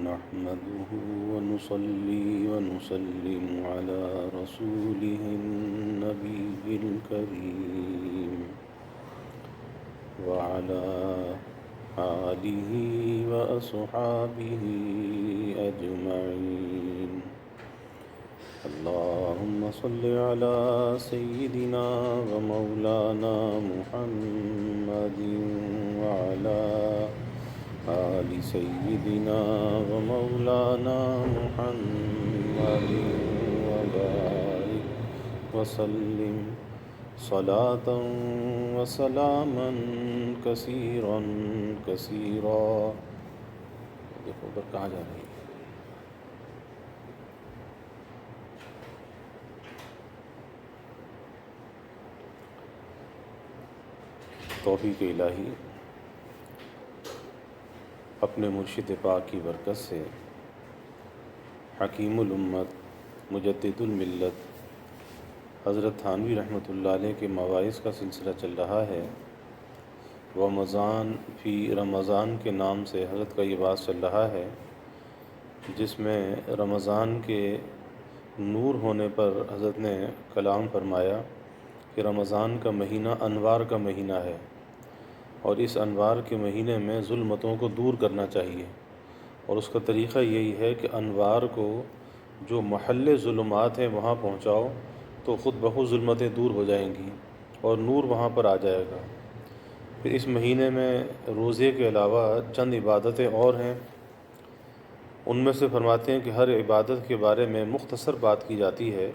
نحمده ونصلي ونسلم على رسوله النبي الكريم وعلى آله وأصحابه أجمعين. اللهم صل على سيدنا ومولانا محمد وعلى آل سيدنا ومولانا محمد وبارك وسلم صلاة وسلاما كثيرا كثيرا. دیکھو ادھر کہاں جا رہی ہے؟ توفیق الہی اپنے مرشد پاک کی برکت سے حکیم الامت مجدد الملت حضرت تھانوی رحمۃ اللہ علیہ کے مواعظ کا سلسلہ چل رہا ہے. رمضان فی رمضان کے نام سے حضرت کا یہ بات چل رہا ہے، جس میں رمضان کے نور ہونے پر حضرت نے کلام فرمایا کہ رمضان کا مہینہ انوار کا مہینہ ہے، اور اس انوار کے مہینے میں ظلمتوں کو دور کرنا چاہیے، اور اس کا طریقہ یہی ہے کہ انوار کو جو محل ظلمات ہیں وہاں پہنچاؤ تو خود بخود ظلمتیں دور ہو جائیں گی اور نور وہاں پر آ جائے گا. پھر اس مہینے میں روزے کے علاوہ چند عبادتیں اور ہیں. ان میں سے فرماتے ہیں کہ ہر عبادت کے بارے میں مختصر بات کی جاتی ہے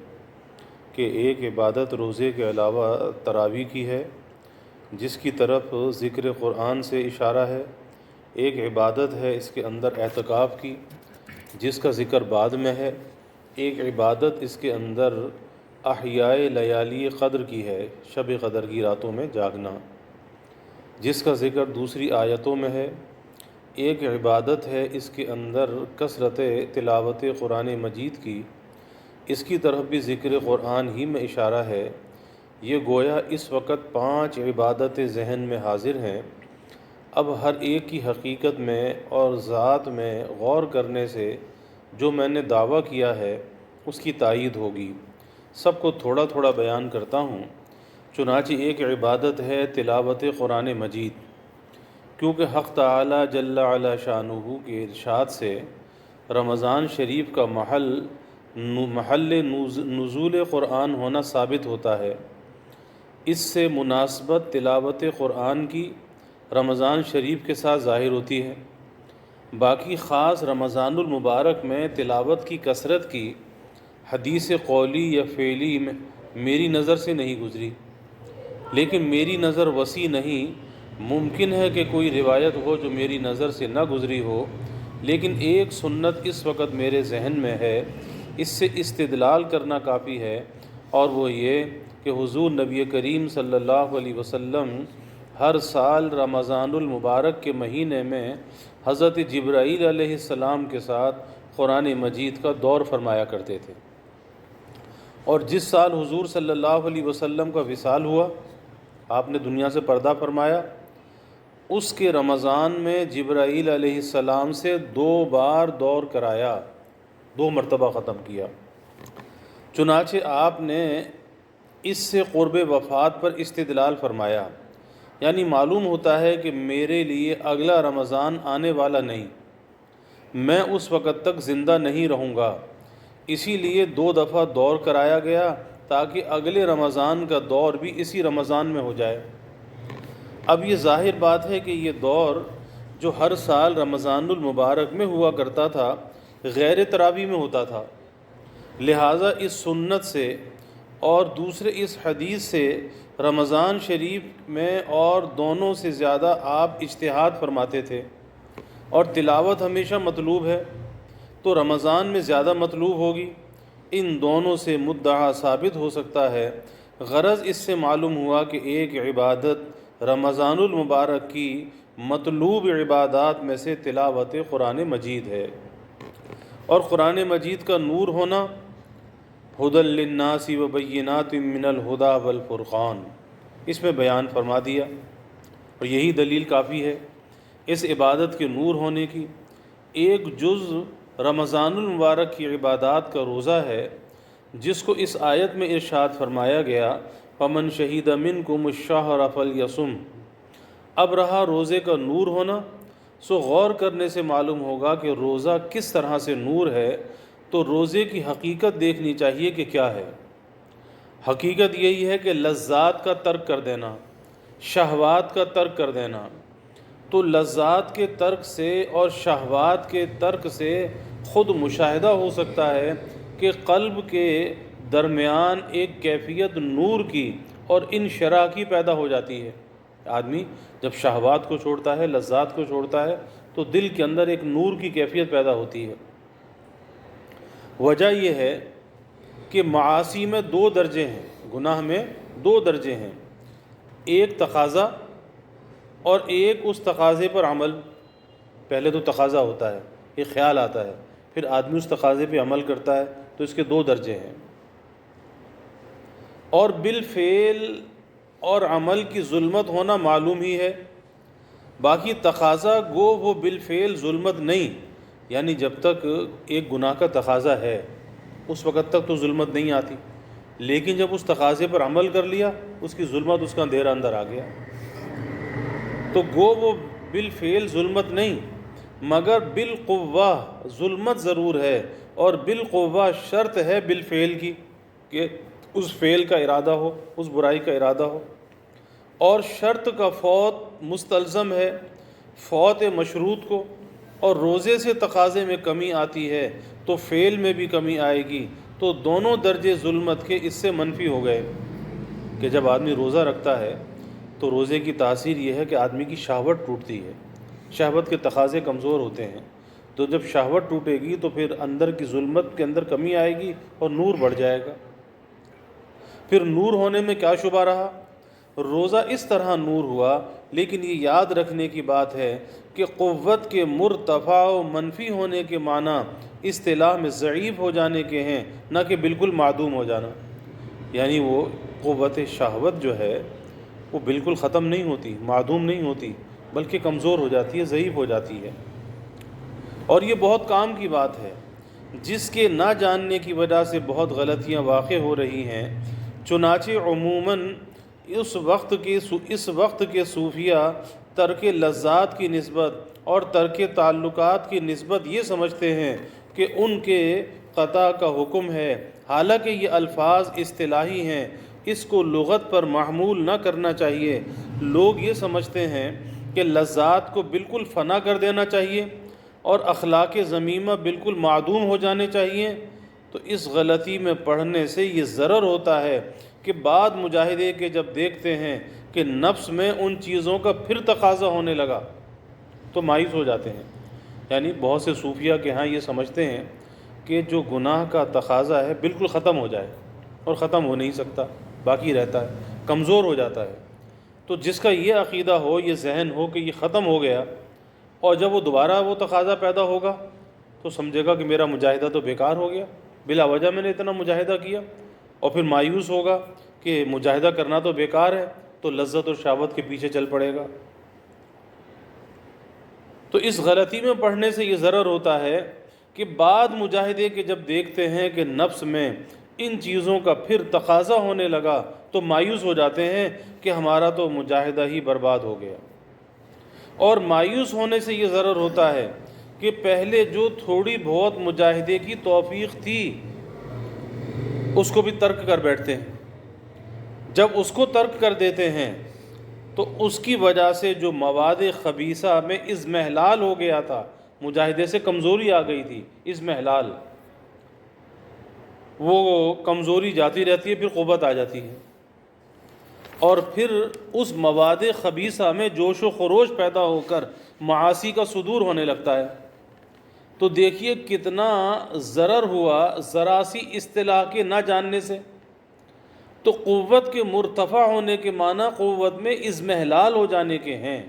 کہ ایک عبادت روزے کے علاوہ تراویح کی ہے، جس کی طرف ذکر قرآن سے اشارہ ہے. ایک عبادت ہے اس کے اندر اعتکاف کی، جس کا ذکر بعد میں ہے. ایک عبادت اس کے اندر احیاء لیالی قدر کی ہے، شب قدر کی راتوں میں جاگنا، جس کا ذکر دوسری آیتوں میں ہے. ایک عبادت ہے اس کے اندر کثرت تلاوت قرآن مجید کی، اس کی طرف بھی ذکر قرآن ہی میں اشارہ ہے. یہ گویا اس وقت 5 عبادتیں ذہن میں حاضر ہیں. اب ہر ایک کی حقیقت میں اور ذات میں غور کرنے سے جو میں نے دعویٰ کیا ہے اس کی تائید ہوگی. سب کو تھوڑا تھوڑا بیان کرتا ہوں. چنانچہ ایک عبادت ہے تلاوت قرآن مجید، کیونکہ حق تعالی جل علا شانہ کے ارشاد سے رمضان شریف کا محل نزول قرآن ہونا ثابت ہوتا ہے. اس سے مناسبت تلاوت قرآن کی رمضان شریف کے ساتھ ظاہر ہوتی ہے. باقی خاص رمضان المبارک میں تلاوت کی کثرت کی حدیث قولی یا فعلی میں میری نظر سے نہیں گزری، لیکن میری نظر وسیع نہیں. ممکن ہے کہ کوئی روایت ہو جو میری نظر سے نہ گزری ہو، لیکن ایک سنت اس وقت میرے ذہن میں ہے. اس سے استدلال کرنا کافی ہے، اور وہ یہ کہ حضور نبی کریم صلی اللہ علیہ وسلم ہر سال رمضان المبارک کے مہینے میں حضرت جبرائیل علیہ السلام کے ساتھ قرآن مجید کا دور فرمایا کرتے تھے. اور جس سال حضور صلی اللہ علیہ وسلم کا وصال ہوا، آپ نے دنیا سے پردہ فرمایا، اس کے رمضان میں جبرائیل علیہ السلام سے 2 بار دور کرایا، 2 مرتبہ ختم کیا. چنانچہ آپ نے اس سے قرب وفات پر استدلال فرمایا. یعنی معلوم ہوتا ہے کہ میرے لیے اگلا رمضان آنے والا نہیں، میں اس وقت تک زندہ نہیں رہوں گا. اسی لیے 2 دفعہ دور کرایا گیا تاکہ اگلے رمضان کا دور بھی اسی رمضان میں ہو جائے. اب یہ ظاہر بات ہے کہ یہ دور جو ہر سال رمضان المبارک میں ہوا کرتا تھا غیر تراویح میں ہوتا تھا. لہٰذا اس سنت سے اور دوسرے اس حدیث سے رمضان شریف میں اور دونوں سے زیادہ آپ اجتہاد فرماتے تھے، اور تلاوت ہمیشہ مطلوب ہے تو رمضان میں زیادہ مطلوب ہوگی. ان دونوں سے مدعا ثابت ہو سکتا ہے. غرض اس سے معلوم ہوا کہ ایک عبادت رمضان المبارک کی مطلوب عبادات میں سے تلاوت قرآن مجید ہے، اور قرآن مجید کا نور ہونا ہدی للناس وبینات من الہدی والفرقان اس میں بیان فرما دیا، اور یہی دلیل کافی ہے اس عبادت کے نور ہونے کی. ایک جز رمضان المبارک کی عبادات کا روزہ ہے، جس کو اس آیت میں ارشاد فرمایا گیا فَمَنْ شَهِدَ مِنْكُمُ الشَّهْرَ فَلْيَصُمْ۔ اب رہا روزے کا نور ہونا، سو غور کرنے سے معلوم ہوگا کہ روزہ کس طرح سے نور ہے، تو روزے کی حقیقت دیکھنی چاہیے کہ کیا ہے۔ حقیقت یہی ہے کہ لذات کا ترک کر دینا، شہوات کا ترک کر دینا۔ تو لذات کے ترک سے اور شہوات کے ترک سے خود مشاہدہ ہو سکتا ہے کہ قلب کے درمیان ایک کیفیت نور کی اور انشراح کی پیدا ہو جاتی ہے۔ آدمی جب شہوات کو چھوڑتا ہے، لذات کو چھوڑتا ہے، تو دل کے اندر ایک نور کی کیفیت پیدا ہوتی ہے۔ وجہ یہ ہے کہ معاصی میں دو درجے ہیں، گناہ میں دو درجے ہیں، ایک تقاضا اور ایک اس تقاضے پر عمل۔ پہلے تو تقاضا ہوتا ہے، ایک خیال آتا ہے، پھر آدمی اس تقاضے پہ عمل کرتا ہے، تو اس کے دو درجے ہیں۔ اور بالفعل اور عمل کی ظلمت ہونا معلوم ہی ہے، باقی تقاضا گو وہ بالفعل ظلمت نہیں، یعنی جب تک ایک گناہ کا تقاضا ہے اس وقت تک تو ظلمت نہیں آتی، لیکن جب اس تقاضے پر عمل کر لیا اس کی ظلمت، اس کا اندھیرا اندر آ گیا۔ تو گو وہ بالفعل ظلمت نہیں، مگر بالقوہ ظلمت ضرور ہے، اور بالقوہ شرط ہے بالفعل کی کہ اس فعل کا ارادہ ہو، اس برائی کا ارادہ ہو، اور شرط کا فوت مستلزم ہے فوت مشروط کو، اور روزے سے تقاضے میں کمی آتی ہے تو فعل میں بھی کمی آئے گی، تو دونوں درجے ظلمت کے اس سے منفی ہو گئے کہ جب آدمی روزہ رکھتا ہے تو روزے کی تاثیر یہ ہے کہ آدمی کی شہوت ٹوٹتی ہے، شہوت کے تقاضے کمزور ہوتے ہیں، تو جب شہوت ٹوٹے گی تو پھر اندر کی ظلمت کے اندر کمی آئے گی اور نور بڑھ جائے گا۔ پھر نور ہونے میں کیا شبہ رہا، روزہ اس طرح نور ہوا، لیکن یہ یاد رکھنے کی بات ہے کہ قوت کے مرتفع و منفی ہونے کے معنی اصطلاح میں ضعیف ہو جانے کے ہیں، نہ کہ بالکل معدوم ہو جانا۔ یعنی وہ قوت شہوت جو ہے وہ بالکل ختم نہیں ہوتی، معدوم نہیں ہوتی، بلکہ کمزور ہو جاتی ہے، ضعیف ہو جاتی ہے۔ اور یہ بہت کام کی بات ہے، جس کے نہ جاننے کی وجہ سے بہت غلطیاں واقع ہو رہی ہیں۔ چنانچہ عموماً اس وقت کے صوفیہ ترک لذات کی نسبت اور ترک تعلقات کی نسبت یہ سمجھتے ہیں کہ ان کے قطع کا حکم ہے، حالانکہ یہ الفاظ اصطلاحی ہیں، اس کو لغت پر محمول نہ کرنا چاہیے۔ لوگ یہ سمجھتے ہیں کہ لذات کو بالکل فنا کر دینا چاہیے اور اخلاق ذمیمہ بالکل معدوم ہو جانے چاہیے، تو اس غلطی میں پڑھنے سے یہ ضرر ہوتا ہے کہ بعد مجاہدے کے جب دیکھتے ہیں کہ نفس میں ان چیزوں کا پھر تقاضا ہونے لگا تو مایوس ہو جاتے ہیں۔ یعنی بہت سے صوفیہ کے ہاں یہ سمجھتے ہیں کہ جو گناہ کا تقاضا ہے بالکل ختم ہو جائے، اور ختم ہو نہیں سکتا، باقی رہتا ہے، کمزور ہو جاتا ہے۔ تو جس کا یہ عقیدہ ہو، یہ ذہن ہو کہ یہ ختم ہو گیا، اور جب وہ دوبارہ وہ تقاضا پیدا ہوگا تو سمجھے گا کہ میرا مجاہدہ تو بیکار ہو گیا، بلا وجہ میں نے اتنا مجاہدہ کیا، اور پھر مایوس ہوگا کہ مجاہدہ کرنا تو بیکار ہے، تو لذت اور شہوت کے پیچھے چل پڑے گا۔ تو اس غلطی میں پڑھنے سے یہ ضرر ہوتا ہے کہ بعد مجاہدے کے جب دیکھتے ہیں کہ نفس میں ان چیزوں کا پھر تقاضا ہونے لگا تو مایوس ہو جاتے ہیں کہ ہمارا تو مجاہدہ ہی برباد ہو گیا۔ اور مایوس ہونے سے یہ ضرر ہوتا ہے کہ پہلے جو تھوڑی بہت مجاہدے کی توفیق تھی اس کو بھی ترک کر بیٹھتے ہیں۔ جب اس کو ترک کر دیتے ہیں تو اس کی وجہ سے جو مواد خبیثہ میں اضمحلال ہو گیا تھا، مجاہدے سے کمزوری آ گئی تھی، اضمحلال، وہ کمزوری جاتی رہتی ہے، پھر قوت آ جاتی ہے، اور پھر اس مواد خبیثہ میں جوش و خروش پیدا ہو کر معاصی کا صدور ہونے لگتا ہے۔ تو دیکھیے کتنا ضرر ہوا ذرا سی اصطلاح کے نہ جاننے سے۔ تو قوت کے مرتفع ہونے کے معنی قوت میں اضمحلال ہو جانے کے ہیں،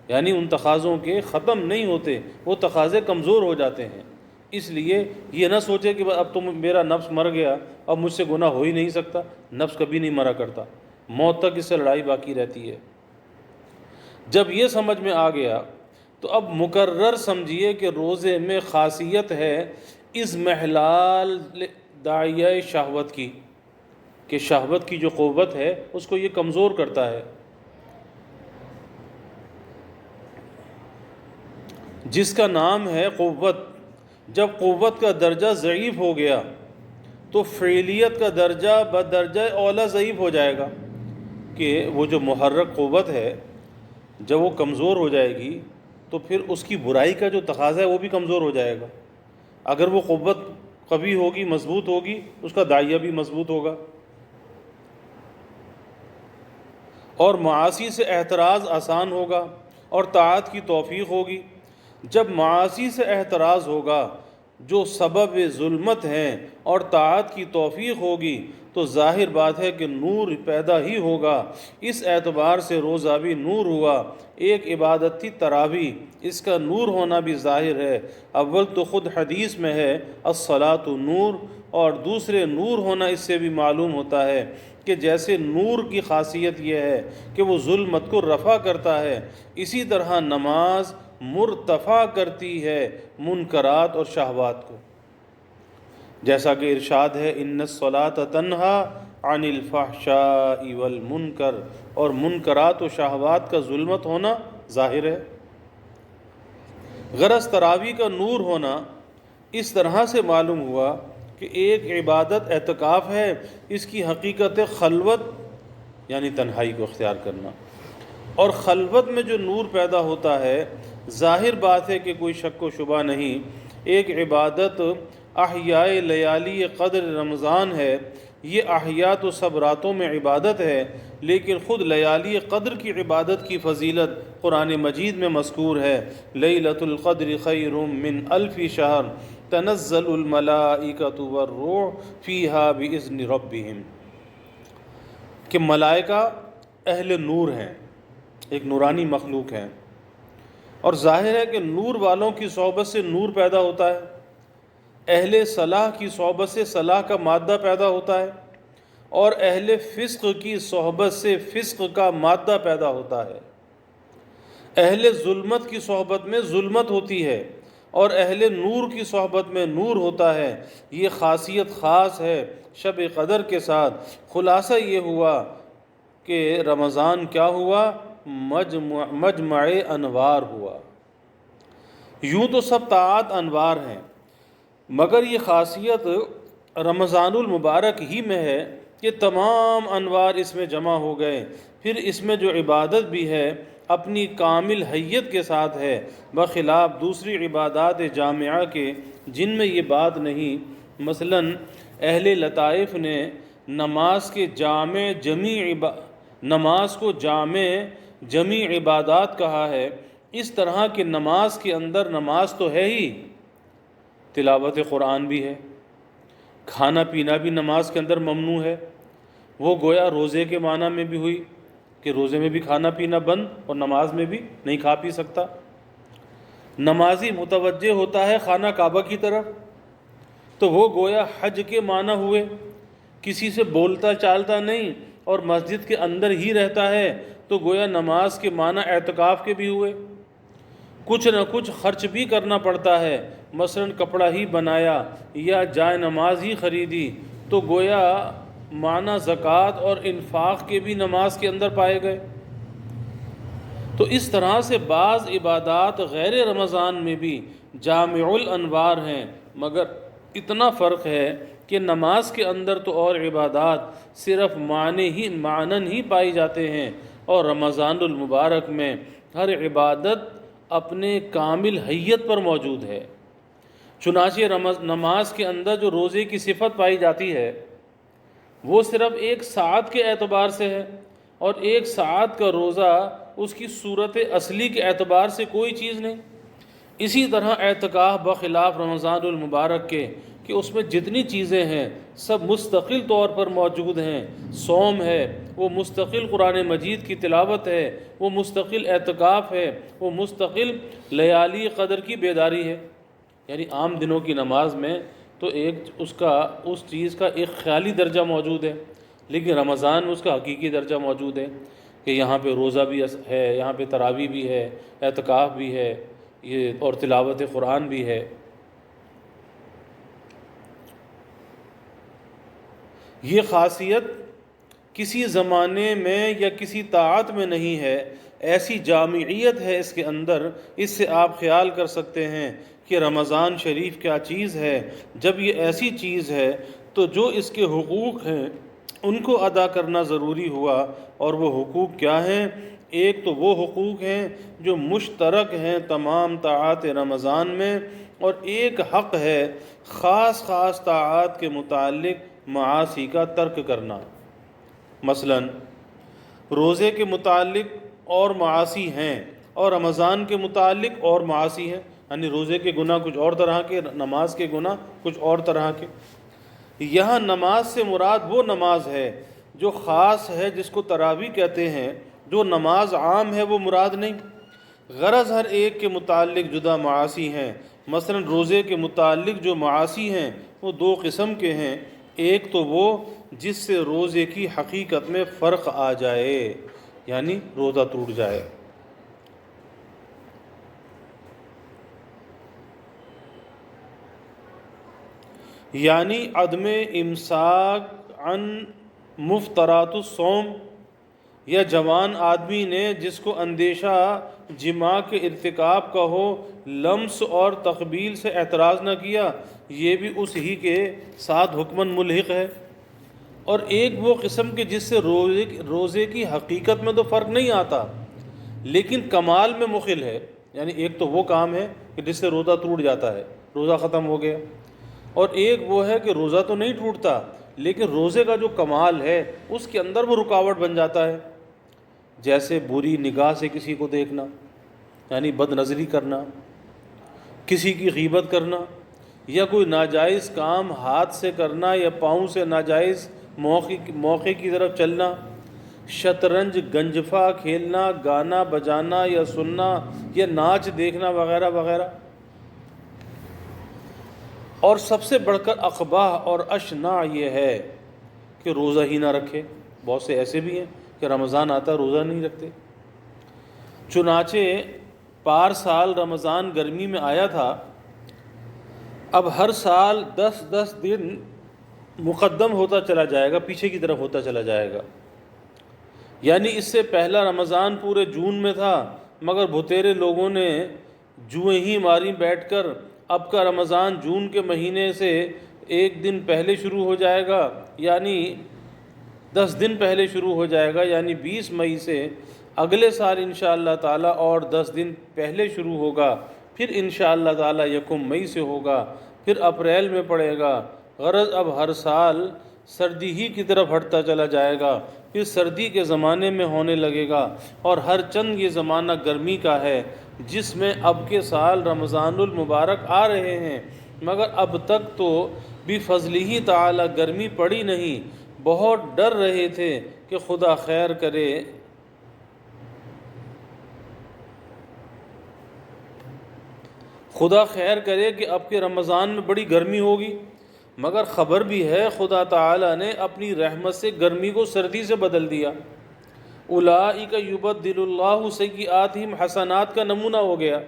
یعنی ان تقاضوں کے ختم نہیں ہوتے، وہ تقاضے کمزور ہو جاتے ہیں۔ اس لیے یہ نہ سوچے کہ اب تو میرا نفس مر گیا، اب مجھ سے گناہ ہو ہی نہیں سکتا۔ نفس کبھی نہیں مرا کرتا، موت تک اس سے لڑائی باقی رہتی ہے۔ جب یہ سمجھ میں آ گیا تو اب مکرر سمجھیے کہ روزے میں خاصیت ہے اس محلال داعیہ شہوت کی، کہ شہوت کی جو قوت ہے اس کو یہ کمزور کرتا ہے۔ جس کا نام ہے قوت، جب قوت کا درجہ ضعیف ہو گیا تو فعلیت کا درجہ بدرجہ اولا ضعیف ہو جائے گا، کہ وہ جو محرک قوت ہے جب وہ کمزور ہو جائے گی تو پھر اس کی برائی کا جو تقاضا ہے وہ بھی کمزور ہو جائے گا۔ اگر وہ قوت قوی ہوگی، مضبوط ہوگی، اس کا داعیہ بھی مضبوط ہوگا، اور معاصی سے احتراز آسان ہوگا اور طاعت کی توفیق ہوگی۔ جب معاصی سے احتراز ہوگا جو سبب ظلمت ہیں اور طاعت کی توفیق ہوگی تو ظاہر بات ہے کہ نور پیدا ہی ہوگا۔ اس اعتبار سے روزہ بھی نور ہوا۔ ایک عبادت تھی تراویح، اس کا نور ہونا بھی ظاہر ہے۔ اول تو خود حدیث میں ہے الصلاۃ نور، اور دوسرے نور ہونا اس سے بھی معلوم ہوتا ہے کہ جیسے نور کی خاصیت یہ ہے کہ وہ ظلمت کو رفع کرتا ہے، اسی طرح نماز مرتفع کرتی ہے منکرات اور شہوات کو، جیسا کہ ارشاد ہے ان الصلاۃ تنہا عن الفحشاء والمنکر، اور منکرات و شہوات کا ظلمت ہونا ظاہر ہے۔ غرض تراویح کا نور ہونا اس طرح سے معلوم ہوا کہ ایک عبادت اعتکاف ہے، اس کی حقیقت خلوت یعنی تنہائی کو اختیار کرنا، اور خلوت میں جو نور پیدا ہوتا ہے ظاہر بات ہے کہ کوئی شک و شبہ نہیں ایک عبادت احیاء لیالی قدر رمضان ہے۔ یہ احیاء تو سب راتوں میں عبادت ہے، لیکن خود لیالی قدر کی عبادت کی فضیلت قرآن مجید میں مذکور ہے۔ لیلۃ القدر خیر من الف شہر تنزل الملائکۃ والروح فیہا باذن ربہم، کہ ملائکہ اہل نور ہیں، ایک نورانی مخلوق ہیں، اور ظاہر ہے کہ نور والوں کی صحبت سے نور پیدا ہوتا ہے، اہل صلاح کی صحبت سے صلاح کا مادہ پیدا ہوتا ہے، اور اہل فسق کی صحبت سے فسق کا مادہ پیدا ہوتا ہے، اہل ظلمت کی صحبت میں ظلمت ہوتی ہے اور اہل نور کی صحبت میں نور ہوتا ہے۔ یہ خاصیت خاص ہے شب قدر کے ساتھ۔ خلاصہ یہ ہوا کہ رمضان کیا ہوا؟ مجمع انوار ہوا۔ یوں تو سب طاعات انوار ہیں، مگر یہ خاصیت رمضان المبارک ہی میں ہے کہ تمام انوار اس میں جمع ہو گئے۔ پھر اس میں جو عبادت بھی ہے اپنی کامل حیت کے ساتھ ہے، بخلاف دوسری عبادات جامعہ کے جن میں یہ بات نہیں۔ مثلا اہل لطائف نے نماز کو جامع جمیع عبادات کہا ہے، اس طرح کہ نماز کے اندر نماز تو ہے ہی، تلاوت قرآن بھی ہے، کھانا پینا بھی نماز کے اندر ممنوع ہے، وہ گویا روزے کے معنی میں بھی ہوئی کہ روزے میں بھی کھانا پینا بند اور نماز میں بھی نہیں کھا پی سکتا۔ نمازی متوجہ ہوتا ہے خانہ کعبہ کی طرف تو وہ گویا حج کے معنی ہوئے، کسی سے بولتا چالتا نہیں اور مسجد کے اندر ہی رہتا ہے تو گویا نماز کے معنی اعتکاف کے بھی ہوئے۔ کچھ نہ کچھ خرچ بھی کرنا پڑتا ہے، مثلا کپڑا ہی بنایا یا جائے نماز ہی خریدی تو گویا معنی زکوٰۃ اور انفاق کے بھی نماز کے اندر پائے گئے۔ تو اس طرح سے بعض عبادات غیر رمضان میں بھی جامع الانوار ہیں، مگر اتنا فرق ہے کہ نماز کے اندر تو اور عبادات صرف معنن ہی پائی جاتے ہیں، اور رمضان المبارک میں ہر عبادت اپنے کامل حیت پر موجود ہے۔ چنانچہ نماز کے اندر جو روزے کی صفت پائی جاتی ہے وہ صرف ایک ساعت کے اعتبار سے ہے، اور ایک ساعت کا روزہ اس کی صورت اصلی کے اعتبار سے کوئی چیز نہیں۔ اسی طرح اعتکاف بخلاف رمضان المبارک کے کہ اس میں جتنی چیزیں ہیں سب مستقل طور پر موجود ہیں۔ صوم ہے، وہ مستقل قرآن مجید کی تلاوت ہے، وہ مستقل اعتکاف ہے، وہ مستقل لیالی قدر کی بیداری ہے۔ یعنی عام دنوں کی نماز میں تو اس چیز کا ایک خیالی درجہ موجود ہے، لیکن رمضان میں اس کا حقیقی درجہ موجود ہے کہ یہاں پہ روزہ بھی ہے، یہاں پہ تراویح بھی ہے، اعتکاف بھی ہے، یہ اور تلاوت قرآن بھی ہے۔ یہ خاصیت کسی زمانے میں یا کسی طاعت میں نہیں ہے، ایسی جامعیت ہے اس کے اندر۔ اس سے آپ خیال کر سکتے ہیں کہ رمضان شریف کیا چیز ہے۔ جب یہ ایسی چیز ہے تو جو اس کے حقوق ہیں ان کو ادا کرنا ضروری ہوا، اور وہ حقوق کیا ہیں؟ ایک تو وہ حقوق ہیں جو مشترک ہیں تمام طاعات رمضان میں، اور ایک حق ہے خاص طاعات کے متعلق معاصی کا ترک کرنا۔ مثلا روزے کے متعلق اور معاصی ہیں، اور رمضان کے متعلق اور معاصی ہیں، یعنی روزے کے گناہ کچھ اور طرح کے، نماز کے گناہ کچھ اور طرح کے۔ یہاں نماز سے مراد وہ نماز ہے جو خاص ہے، جس کو تراویح کہتے ہیں۔ جو نماز عام ہے وہ مراد نہیں، غرض ہر ایک کے متعلق جدا معاصی ہیں۔ مثلا روزے کے متعلق جو معاصی ہیں وہ دو قسم کے ہیں۔ ایک تو وہ جس سے روزے کی حقیقت میں فرق آ جائے، یعنی روزہ ٹوٹ جائے، یعنی عدم امساک عن مفطرات الصوم، یا جوان آدمی نے جس کو اندیشہ جماع کے ارتکاب کا ہو، لمس اور تقبیل سے اعتراض نہ کیا، یہ بھی اس ہی کے ساتھ حکماً ملحق ہے۔ اور ایک وہ قسم کے جس سے روزے کی حقیقت میں تو فرق نہیں آتا لیکن کمال میں مخل ہے، یعنی ایک تو وہ کام ہے کہ جس سے روزہ ٹوٹ جاتا ہے، روزہ ختم ہو گیا، اور ایک وہ ہے کہ روزہ تو نہیں ٹوٹتا لیکن روزے کا جو کمال ہے اس کے اندر وہ رکاوٹ بن جاتا ہے، جیسے بری نگاہ سے کسی کو دیکھنا، یعنی بد نظری کرنا، کسی کی غیبت کرنا، یا کوئی ناجائز کام ہاتھ سے کرنا، یا پاؤں سے ناجائز موقع کی طرف چلنا، شطرنج گنجفہ کھیلنا، گانا بجانا یا سننا، یا ناچ دیکھنا وغیرہ وغیرہ۔ اور سب سے بڑھ کر اقباح اور اشنع یہ ہے کہ روزہ ہی نہ رکھے۔ بہت سے ایسے بھی ہیں کہ رمضان آتا روزہ نہیں رکھتے۔ چنانچہ پار سال رمضان گرمی میں آیا تھا، اب ہر سال 10 دن مقدم ہوتا چلا جائے گا، پیچھے کی طرف ہوتا چلا جائے گا، یعنی اس سے پہلا رمضان پورے جون میں تھا، مگر بھتیرے لوگوں نے جوئیں ہی ماری بیٹھ کر اب کا رمضان جون کے مہینے سے 1 دن پہلے شروع ہو جائے گا، یعنی 10 دن پہلے شروع ہو جائے گا، یعنی 20 مئی سے اگلے سال انشاءاللہ تعالی، اور 10 دن پہلے شروع ہوگا، پھر انشاءاللہ تعالی 1 مئی سے ہوگا، پھر اپریل میں پڑے گا۔ غرض اب ہر سال سردی ہی کی طرف ہٹتا چلا جائے گا، پھر سردی کے زمانے میں ہونے لگے گا، اور ہر چند یہ زمانہ گرمی کا ہے، جس میں اب کے سال رمضان المبارک آ رہے ہیں، مگر اب تک تو بفضلہ تعالی گرمی پڑی نہیں۔ بہت ڈر رہے تھے کہ خدا خیر کرے، خدا خیر کرے کہ اب کے رمضان میں بڑی گرمی ہوگی، مگر خبر بھی ہے خدا تعالی نے اپنی رحمت سے گرمی کو سردی سے بدل دیا۔ اولئک یبدل اللہ سیئاتہم حسنات کا نمونہ ہو گیا۔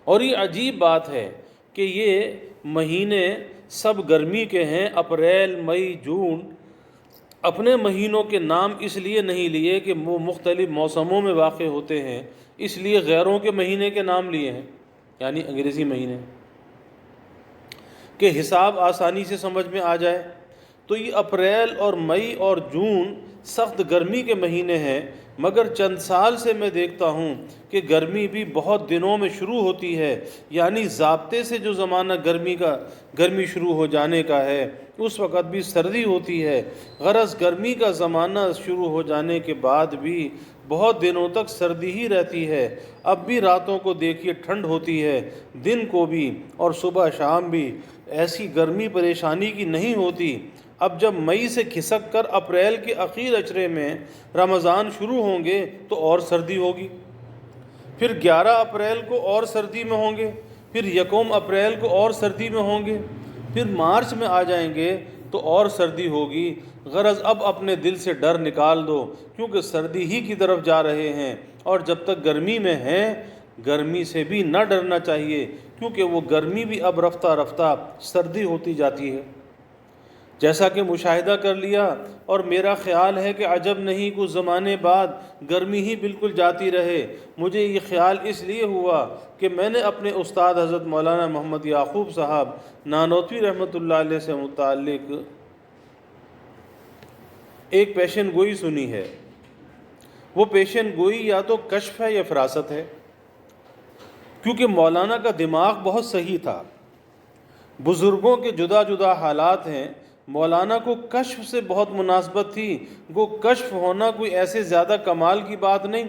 اور یہ عجیب بات ہے کہ یہ مہینے سب گرمی کے ہیں، اپریل، مئی، جون۔ اپنے مہینوں کے نام اس لیے نہیں لیے کہ وہ مختلف موسموں میں واقع ہوتے ہیں، اس لیے غیروں کے مہینے کے نام لیے ہیں، یعنی انگریزی مہینے، کہ حساب آسانی سے سمجھ میں آ جائے۔ تو یہ اپریل اور مئی اور جون سخت گرمی کے مہینے ہیں، مگر چند سال سے میں دیکھتا ہوں کہ گرمی بھی بہت دنوں میں شروع ہوتی ہے، یعنی ضابطے سے جو زمانہ گرمی شروع ہو جانے کا ہے اس وقت بھی سردی ہوتی ہے۔ غرض گرمی کا زمانہ شروع ہو جانے کے بعد بھی بہت دنوں تک سردی ہی رہتی ہے۔ اب بھی راتوں کو دیکھیے ٹھنڈ ہوتی ہے، دن کو بھی، اور صبح شام بھی ایسی گرمی پریشانی کی نہیں ہوتی۔ اب جب مئی سے کھسک کر اپریل کے اخیر اچرے میں رمضان شروع ہوں گے تو اور سردی ہوگی، پھر 11 اپریل کو اور سردی میں ہوں گے، پھر 1 اپریل کو اور سردی میں ہوں گے، پھر مارچ میں آ جائیں گے تو اور سردی ہوگی۔ غرض اب اپنے دل سے ڈر نکال دو، کیونکہ سردی ہی کی طرف جا رہے ہیں، اور جب تک گرمی میں ہیں گرمی سے بھی نہ ڈرنا چاہیے، کیونکہ وہ گرمی بھی اب رفتہ رفتہ سردی ہوتی جاتی ہے، جیسا کہ مشاہدہ کر لیا۔ اور میرا خیال ہے کہ عجب نہیں کچھ زمانے بعد گرمی ہی بالکل جاتی رہے۔ مجھے یہ خیال اس لیے ہوا کہ میں نے اپنے استاد حضرت مولانا محمد یعقوب صاحب نانوتوی رحمۃ اللہ علیہ سے متعلق ایک پیشن گوئی سنی ہے۔ وہ پیشن گوئی یا تو کشف ہے یا فراست ہے، کیونکہ مولانا کا دماغ بہت صحیح تھا۔ بزرگوں کے جدا جدا حالات ہیں، مولانا کو کشف سے بہت مناسبت تھی۔ وہ کشف ہونا کوئی ایسے زیادہ کمال کی بات نہیں،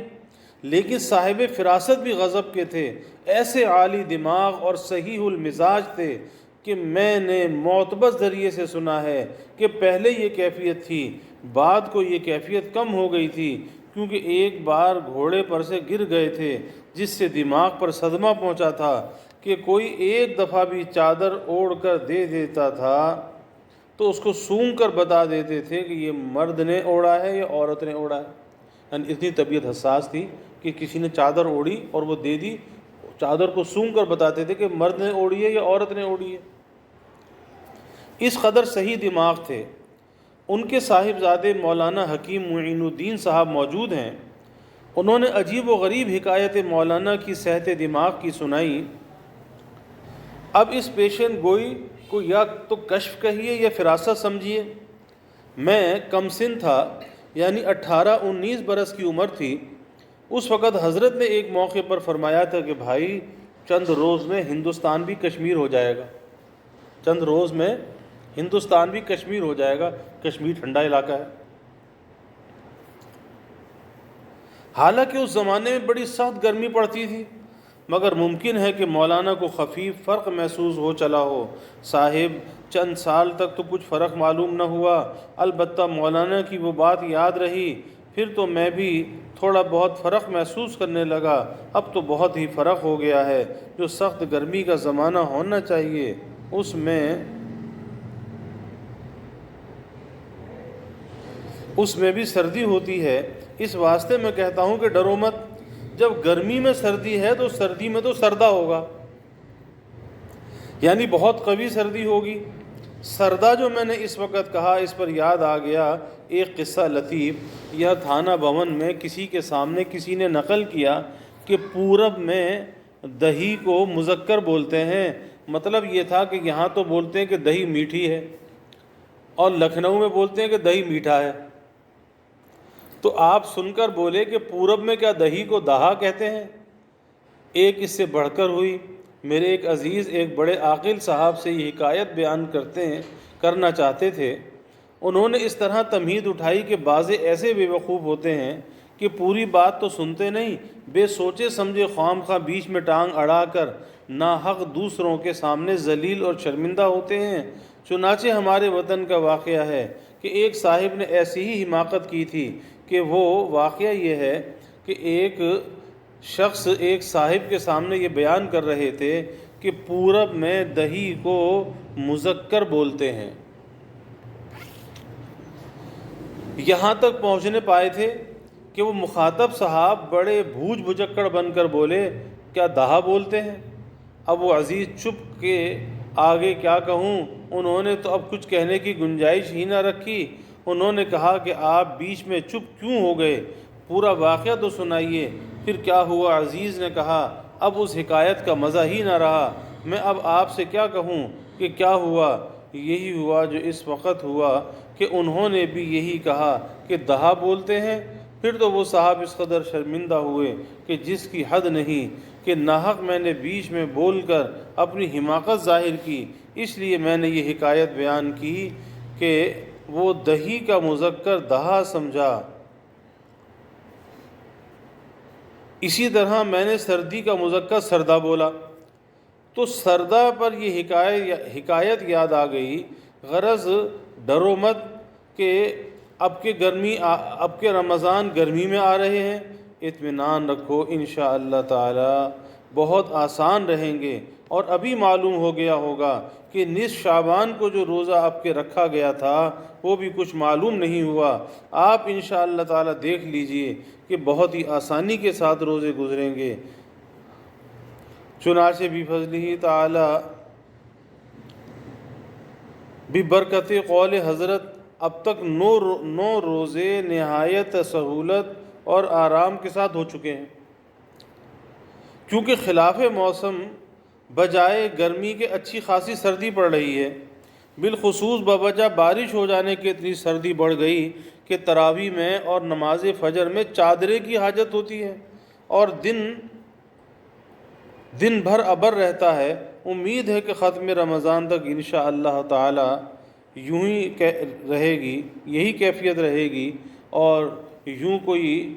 لیکن صاحب فراست بھی غضب کے تھے، ایسے عالی دماغ اور صحیح المزاج تھے کہ میں نے معتبر ذریعے سے سنا ہے کہ پہلے یہ کیفیت تھی، بعد کو یہ کیفیت کم ہو گئی تھی، کیونکہ ایک بار گھوڑے پر سے گر گئے تھے جس سے دماغ پر صدمہ پہنچا تھا کہ کوئی ایک دفعہ بھی چادر اوڑھ کر دے دیتا تھا تو اس کو سونگھ کر بتا دیتے تھے کہ یہ مرد نے اوڑھا ہے یا عورت نے اوڑھا ہے۔ یعنی اتنی طبیعت حساس تھی کہ کسی نے چادر اوڑھی اور وہ دے دی، چادر کو سونگھ کر بتاتے تھے کہ مرد نے اوڑھی ہے یا عورت نے اوڑھی ہے۔ اس قدر صحیح دماغ تھے۔ ان کے صاحبزادے مولانا حکیم معین الدین صاحب موجود ہیں۔ انہوں نے عجیب و غریب حکایت مولانا کی صحت دماغ کی سنائی۔ اب اس پیشن گوئی کو یا تو کشف کہیے یا فراست سمجھیے۔ میں کم سن تھا، یعنی 18-19 برس کی عمر تھی۔ اس وقت حضرت نے ایک موقع پر فرمایا تھا کہ بھائی چند روز میں ہندوستان بھی کشمیر ہو جائے گا، چند روز میں ہندوستان بھی کشمیر ہو جائے گا۔ کشمیر ٹھنڈا علاقہ ہے، حالانکہ اس زمانے میں بڑی سخت گرمی پڑتی تھی، مگر ممکن ہے کہ مولانا کو خفیف فرق محسوس ہو چلا ہو۔ صاحب چند سال تک تو کچھ فرق معلوم نہ ہوا، البتہ مولانا کی وہ بات یاد رہی، پھر تو میں بھی تھوڑا بہت فرق محسوس کرنے لگا۔ اب تو بہت ہی فرق ہو گیا ہے۔ جو سخت گرمی کا زمانہ ہونا چاہیے اس میں بھی سردی ہوتی ہے۔ اس واسطے میں کہتا ہوں کہ ڈرو مت، جب گرمی میں سردی ہے تو سردی میں تو سردہ ہوگا، یعنی بہت قوی سردی ہوگی۔ سردہ جو میں نے اس وقت کہا، اس پر یاد آ گیا ایک قصہ لطیف۔ یہ تھانہ بھون میں کسی کے سامنے کسی نے نقل کیا کہ پورب میں دہی کو مذکر بولتے ہیں، مطلب یہ تھا کہ یہاں تو بولتے ہیں کہ دہی میٹھی ہے، اور لکھنؤ میں بولتے ہیں کہ دہی میٹھا ہے۔ تو آپ سن کر بولے کہ پورب میں کیا دہی کو دہا کہتے ہیں؟ ایک اس سے بڑھ کر ہوئی۔ میرے ایک عزیز ایک بڑے عاقل صاحب سے یہ حکایت بیان کرنا چاہتے تھے۔ انہوں نے اس طرح تمہید اٹھائی کہ بعض ایسے بے وقوف ہوتے ہیں کہ پوری بات تو سنتے نہیں، بے سوچے سمجھے خواہ مخواہ بیچ میں ٹانگ اڑا کر ناحق دوسروں کے سامنے ذلیل اور شرمندہ ہوتے ہیں۔ چنانچہ ہمارے وطن کا واقعہ ہے کہ ایک صاحب نے ایسی ہی حماقت کی تھی کہ وہ واقعہ یہ ہے کہ ایک شخص ایک صاحب کے سامنے یہ بیان کر رہے تھے کہ پورب میں دہی کو مذکر بولتے ہیں۔ یہاں تک پہنچنے پائے تھے کہ وہ مخاطب صاحب بڑے بھوج بھجکڑ بن کر بولے، کیا دہا بولتے ہیں؟ اب وہ عزیز چپ کے آگے کیا کہوں، انہوں نے تو اب کچھ کہنے کی گنجائش ہی نہ رکھی۔ انہوں نے کہا کہ آپ بیچ میں چپ کیوں ہو گئے، پورا واقعہ تو سنائیے۔ پھر کیا ہوا؟ عزیز نے کہا، اب اس حکایت کا مزہ ہی نہ رہا، میں اب آپ سے کیا کہوں کہ کیا ہوا۔ یہی ہوا جو اس وقت ہوا کہ انہوں نے بھی یہی کہا کہ دہا بولتے ہیں۔ پھر تو وہ صاحب اس قدر شرمندہ ہوئے کہ جس کی حد نہیں، کہ ناحق میں نے بیچ میں بول کر اپنی حماقت ظاہر کی، اس لیے میں نے یہ حکایت بیان کی کہ وہ دہی کا مذکر دہا سمجھا۔ اسی طرح میں نے سردی کا مذکر سردہ بولا، تو سردہ پر یہ حکایت یاد آ گئی۔ غرض ڈرو مت کہ اب کے رمضان گرمی میں آ رہے ہیں، اطمینان رکھو، انشاءاللہ تعالی بہت آسان رہیں گے۔ اور ابھی معلوم ہو گیا ہوگا کہ نصف شعبان کو جو روزہ اب کے رکھا گیا تھا وہ بھی کچھ معلوم نہیں ہوا۔ آپ انشاءاللہ تعالی دیکھ لیجئے کہ بہت ہی آسانی کے ساتھ روزے گزریں گے۔ چنانچہ بفضلہ تعالی ببرکت قول حضرت اب تک 9 روزے نہایت سہولت اور آرام کے ساتھ ہو چکے ہیں، کیونکہ خلاف موسم بجائے گرمی کے اچھی خاصی سردی پڑ رہی ہے، بالخصوص بوجہ بارش ہو جانے کی اتنی سردی بڑھ گئی کہ تراویح میں اور نماز فجر میں چادرے کی حاجت ہوتی ہے، اور دن بھر ابر رہتا ہے۔ امید ہے کہ ختم رمضان تک انشاءاللہ تعالی یوں ہی رہے گی، یہی کیفیت رہے گی، اور یوں کوئی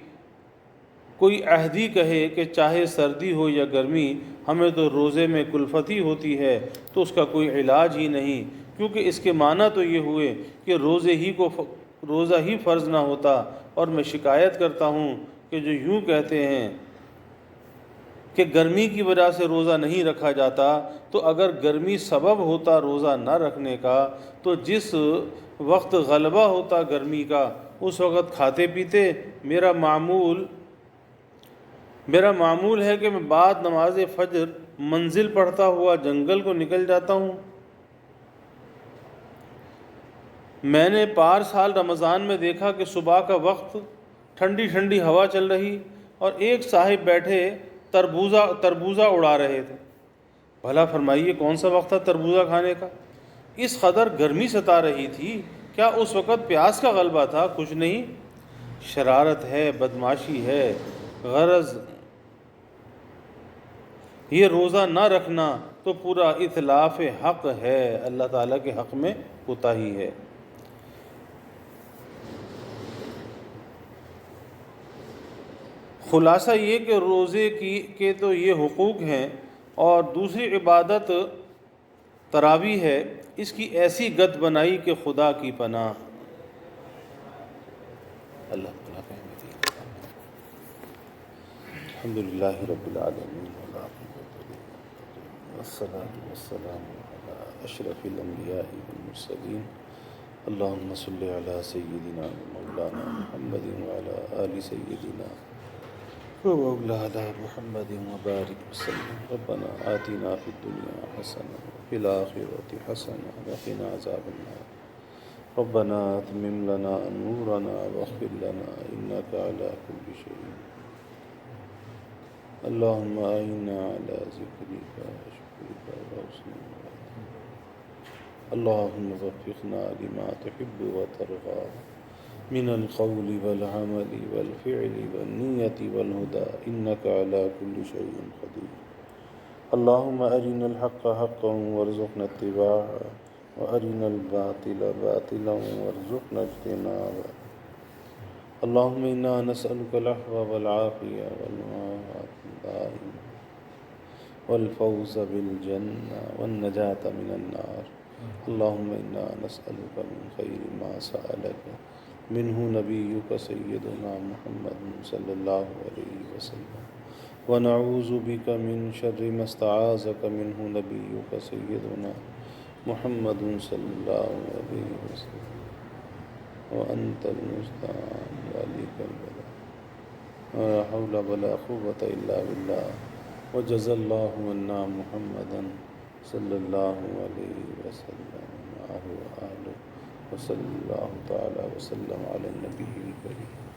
عہدی کہے کہ چاہے سردی ہو یا گرمی ہمیں تو روزے میں کلفت ہی ہوتی ہے، تو اس کا کوئی علاج ہی نہیں، کیونکہ اس کے معنی تو یہ ہوئے کہ روزہ ہی فرض نہ ہوتا۔ اور میں شکایت کرتا ہوں کہ جو یوں کہتے ہیں کہ گرمی کی وجہ سے روزہ نہیں رکھا جاتا، تو اگر گرمی سبب ہوتا روزہ نہ رکھنے کا تو جس وقت غلبہ ہوتا گرمی کا اس وقت کھاتے پیتے۔ میرا معمول ہے کہ میں بعد نماز فجر منزل پڑھتا ہوا جنگل کو نکل جاتا ہوں۔ میں نے پار سال رمضان میں دیکھا کہ صبح کا وقت ٹھنڈی ٹھنڈی ہوا چل رہی اور ایک صاحب بیٹھے تربوزہ اڑا رہے تھے۔ بھلا فرمائیے کون سا وقت تھا تربوزہ کھانے کا؟ اس قدر گرمی ستا رہی تھی، کیا اس وقت پیاس کا غلبہ تھا؟ کچھ نہیں، شرارت ہے، بدمعاشی ہے، غرض یہ روزہ نہ رکھنا تو پورا اتلاف حق ہے، اللہ تعالیٰ کے حق میں کوتاہی ہے۔ خلاصہ یہ کہ روزے کے تو یہ حقوق ہیں، اور دوسری عبادت تراویح ہے، اس کی ایسی گت بنائی کہ خدا کی پناہ۔ اللہ تعالیٰ الحمدللہ رب العالمین والصلاة والسلام علی اشرف الانبیاء والمرسلین، اللہم صلی علی سیدنا مولانا محمد وعلی آل سیدنا ومولانا محمد وبارک وسلم۔ ربنا آتنا فی الدنیا حسنہ وفی الآخرۃ حسنہ وقنا عذاب النار، ربنا اتمم لنا نورنا واغفر لنا انک علی کل شیء، اللہم اعنا علی ذکرک وشکرک وحسن عبادتک، اللہم وفقنا لما تحب وترضى من القول والعمل والفعل والنیة والهدى انک علی کل شیء قدیر، اللہم ارنا الحق حقا وارزقنا اتباعه وارنا الباطل باطلا وارزقنا اجتنابه، اللہم انا نسألک العفو والعافیہ والمعافاة الدائمة والفوز بالجنة والنجاة من النار، اللہم انا نسألک من خیر ما سألک منہ نبیک سیدنا محمد صلی اللہ علیہ وسلم، ونعوذ بک من شر ما استعاذک منہ نبیک سیدنا محمد صلی اللہ علیہ وسلم، وانت المستعان وعلیک البلاغ، ولا حول ولا قوة الا باللہ، وجزا اللہ عنا محمدا صلی اللہ علیہ وسلم وآلہ وصلی اللہ تعالی وسلم علی النبی الکریم۔